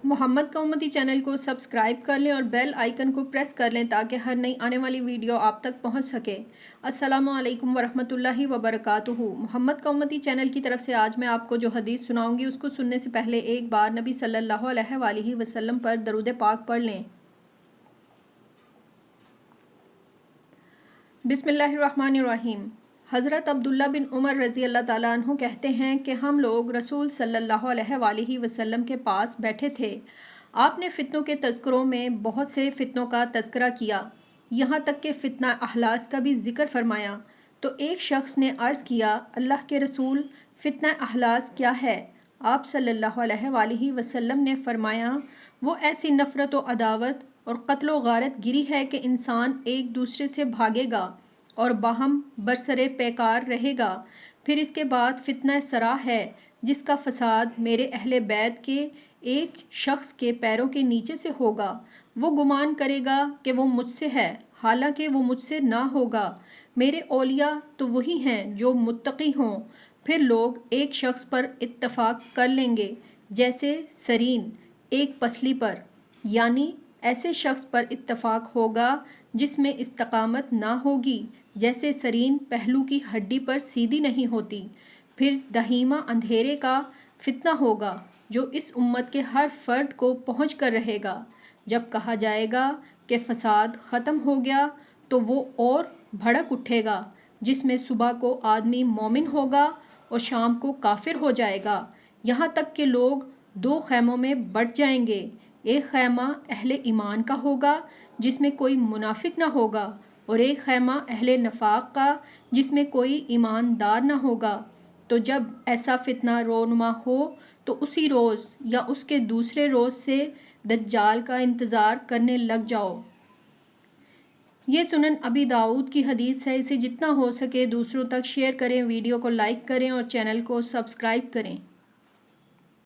मोहम्मद का उम्मती चैनल को सब्सक्राइब कर लें और बेल आइकन को प्रेस कर लें ताकि हर नई आने वाली वीडियो आप तक पहुंच सके। अस्सलामु अलैकुम वरहमतुल्लाहि वबरकातुहू। मोहम्मद का उम्मती चैनल की तरफ से आज मैं आपको जो हदीस सुनाऊंगी उसको सुनने से पहले एक बार नबी सल्लल्लाहु अलैहि वसल्लम पर दरूद पाक पढ़ लें। बिस्मिल्लाहिर्रहमानिर्रहीम। हज़रत अब्दुल्ला बिन उमर रज़ी अल्लाह ताला अन्हु कहते हैं कि हम लोग रसूल सल्लल्लाहु अलैहि वसल्लम के पास बैठे थे। आपने फ़ितनों के तज़किरों में बहुत से फ़ितनों का तज़किरा किया, यहाँ तक कि फ़ितना अहलास का भी ज़िक्र फरमाया। तो एक शख्स ने अर्ज़ किया, अल्लाह के रसूल, फ़ितना अहलास क्या है? आप सल्लल्लाहु अलैहि वसल्लम ने फरमाया, वो ऐसी नफ़रत व अदावत और क़त्ल व गारत गिरी है कि इंसान एक दूसरे से भागेगा और बाहम बरसरे पैकार रहेगा। फिर इसके बाद फ़ितना सरा है जिसका फ़साद मेरे अहले बैत के एक शख्स के पैरों के नीचे से होगा। वो गुमान करेगा कि वो मुझसे है, हालांकि वो मुझसे ना होगा। मेरे औलिया तो वही हैं जो मुत्तकी हों। फिर लोग एक शख्स पर इत्तफ़ाक़ कर लेंगे जैसे सरीन एक पसली पर, यानी ऐसे शख्स पर इत्तफ़ाक़ होगा जिसमें इस्तकामत ना होगी, जैसे सरीन पहलू की हड्डी पर सीधी नहीं होती। फिर दहीमा अंधेरे का फितना होगा जो इस उम्मत के हर फर्द को पहुँच कर रहेगा। जब कहा जाएगा कि फ़साद ख़त्म हो गया तो वो और भड़क उठेगा, जिसमें सुबह को आदमी मोमिन होगा और शाम को काफिर हो जाएगा, यहाँ तक कि लोग दो खैमों में बट जाएंगे। एक खैमा अहले ईमान का होगा जिसमें कोई मुनाफिक ना होगा, और एक खैमा अहले नफाक का जिसमें कोई ईमानदार ना होगा। तो जब ऐसा फितना रोनुमा हो तो उसी रोज़ या उसके दूसरे रोज़ से दज्जाल का इंतज़ार करने लग जाओ। ये सुनन अबी दाऊद की हदीस है। इसे जितना हो सके दूसरों तक शेयर करें, वीडियो को लाइक करें और चैनल को सब्सक्राइब करें।